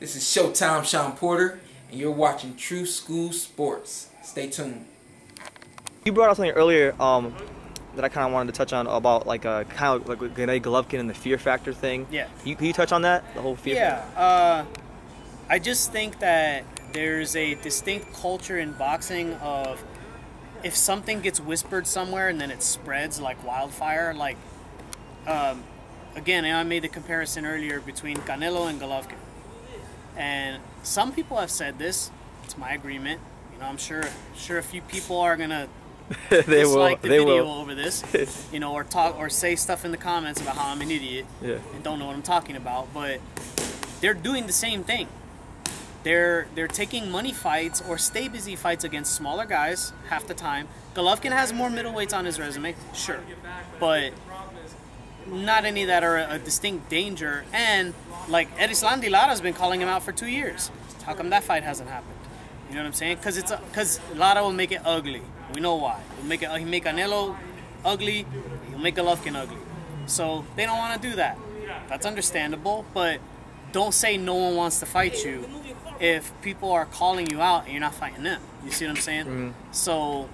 This is Showtime Sean Porter, and you're watching True School Sports. Stay tuned. You brought up something earlier that I kind of wanted to touch on about like kind of like Gennady Golovkin and the fear factor thing. Yeah. Can you touch on that? The whole fear factor? Yeah. I just think that there's a distinct culture in boxing of if something gets whispered somewhere and then it spreads like wildfire. Like, again, I made the comparison earlier between Canelo and Golovkin. And some people have said this. It's my agreement. You know, I'm sure a few people are gonna dislike the video over this. You know, or talk or say stuff in the comments about how I'm an idiot and don't know what I'm talking about. But they're doing the same thing. They're taking money fights or stay busy fights against smaller guys half the time. Golovkin has more middleweights on his resume, sure, but not any that are a distinct danger. And like Erislandy Lara's been calling him out for 2 years. How come that fight hasn't happened? You know what I'm saying? Because Lara will make it ugly. We know why. He'll make Canelo ugly. He'll make Golovkin ugly. So they don't want to do that. That's understandable, but don't say no one wants to fight you if people are calling you out and you're not fighting them. You see what I'm saying? Mm-hmm. So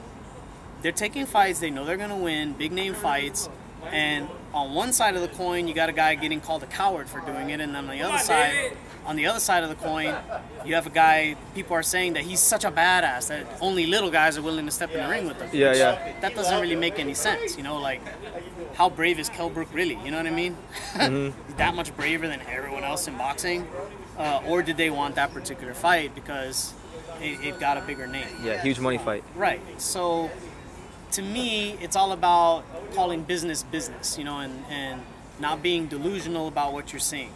they're taking fights. They know they're going to win, big name fights. And on one side of the coin, you got a guy getting called a coward for doing it. And on the other side of the coin, you have a guy, people are saying that he's such a badass that only little guys are willing to step in the ring with him. Yeah. That doesn't really make any sense. You know, like, how brave is Kell Brook really? You know what I mean? Mm-hmm. That much braver than everyone else in boxing? Or did they want that particular fight because it got a bigger name? Yeah, huge money fight. Right. So, to me, it's all about calling business, you know, and not being delusional about what you're seeing.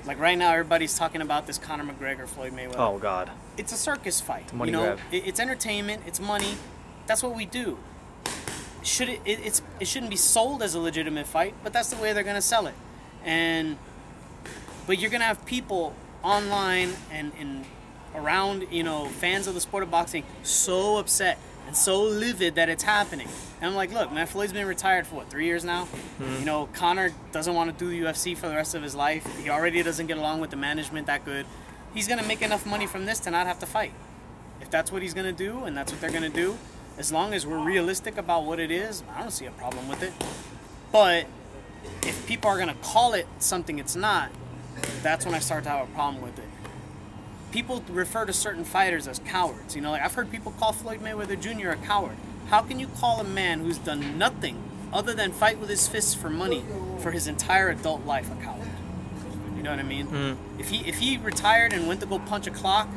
Like right now, everybody's talking about this Conor McGregor, Floyd Mayweather. Oh, God. It's a circus fight. It's a money grab. grab. It's entertainment. It's money. That's what we do. It shouldn't be sold as a legitimate fight, but that's the way they're going to sell it. But you're going to have people online and around, you know, fans of the sport of boxing so upset and so livid that it's happening. And I'm like, look, man, Floyd's been retired for, 3 years now? Mm-hmm. You know, Conor doesn't want to do UFC for the rest of his life. He already doesn't get along with the management that good. He's going to make enough money from this to not have to fight. If that's what he's going to do and that's what they're going to do, as long as we're realistic about what it is, I don't see a problem with it. But if people are going to call it something it's not, that's when I start to have a problem with it. People refer to certain fighters as cowards. You know, like I've heard people call Floyd Mayweather Jr. a coward. How can you call a man who's done nothing other than fight with his fists for money for his entire adult life a coward? You know what I mean? Mm. If he retired and went to go punch a clock,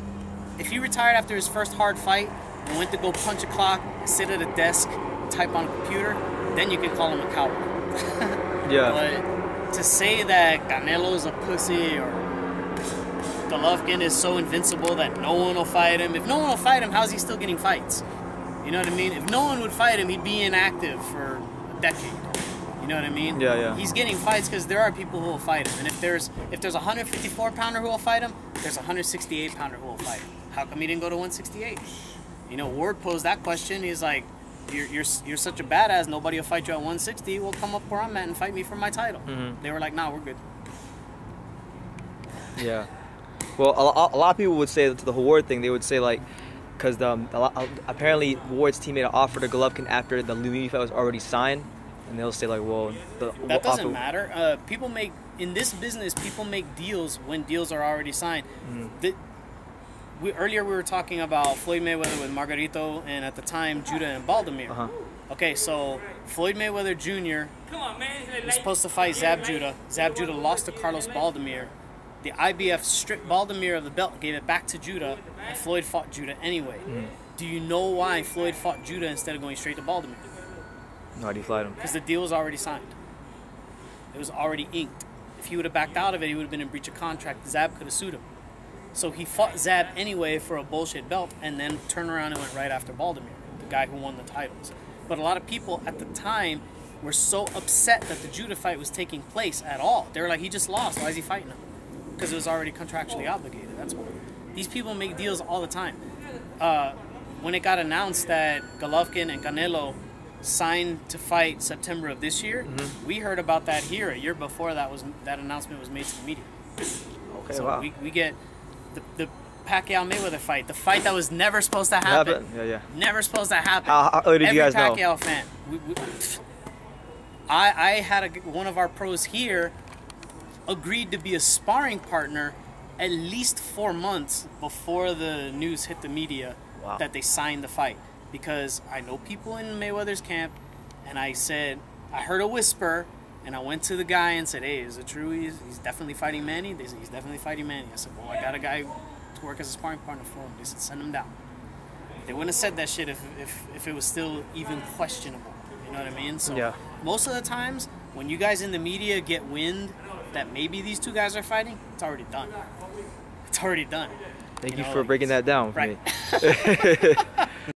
if he retired after his first hard fight and went to go punch a clock, sit at a desk, type on a computer, then you can call him a coward. Yeah. But to say that Canelo's a pussy or Golovkin is so invincible that no one will fight him. If no one will fight him, how's he still getting fights? You know what I mean? If no one would fight him, he'd be inactive for a decade. You know what I mean? Yeah. He's getting fights because there are people who will fight him. And if there's a 154-pounder who will fight him, there's a 168-pounder who will fight him. How come he didn't go to 168? You know, Ward posed that question. He's like, you're such a badass, nobody will fight you at 160. Well, come up where I'm at and fight me for my title. Mm-hmm. They were like, nah, we're good. Yeah. Well, a lot of people would say to the Ward thing, they would say like, because apparently Ward's teammate offered to Golovkin after the Lumini fight was already signed, and they'll say like, well, that doesn't matter. People make in this business, people make deals when deals are already signed. Mm-hmm. Earlier we were talking about Floyd Mayweather with Margarito, and at the time Judah and Baldomir. Uh-huh. Okay, so Floyd Mayweather Jr. was supposed to fight Zab Judah. Zab Judah lost to Carlos Baldomir. The IBF stripped Baldomir of the belt, gave it back to Judah, and Floyd fought Judah anyway. Mm. Do you know why Floyd fought Judah instead of going straight to Baldomir? Why did he fight him? Because the deal was already signed. It was already inked. If he would have backed out of it, he would have been in breach of contract. Zab could have sued him. So he fought Zab anyway for a bullshit belt, and then turned around and went right after Baldomir, the guy who won the titles. But a lot of people at the time were so upset that the Judah fight was taking place at all. They were like, he just lost. Why is he fighting him? Because it was already contractually obligated. That's why. These people make deals all the time. When it got announced that Golovkin and Canelo signed to fight September of this year, mm-hmm. we heard about that here a year before that announcement was made to the media. Okay, so wow. we get the Pacquiao Mayweather fight, the fight that was never supposed to happen. Yeah. Never supposed to happen. How early did you guys know? Every Pacquiao fan. I had one of our pros here agreed to be a sparring partner at least 4 months before the news hit the media that they signed the fight. Because I know people in Mayweather's camp, and I said, I heard a whisper, and I went to the guy and said, hey, is it true he's definitely fighting Manny? They said, he's definitely fighting Manny. I said, well, I got a guy to work as a sparring partner for him. They said, send him down. They wouldn't have said that shit if it was still even questionable. You know what I mean? So most of the times, when you guys in the media get wind that maybe these two guys are fighting, it's already done. It's already done. Thank you for breaking that down for me.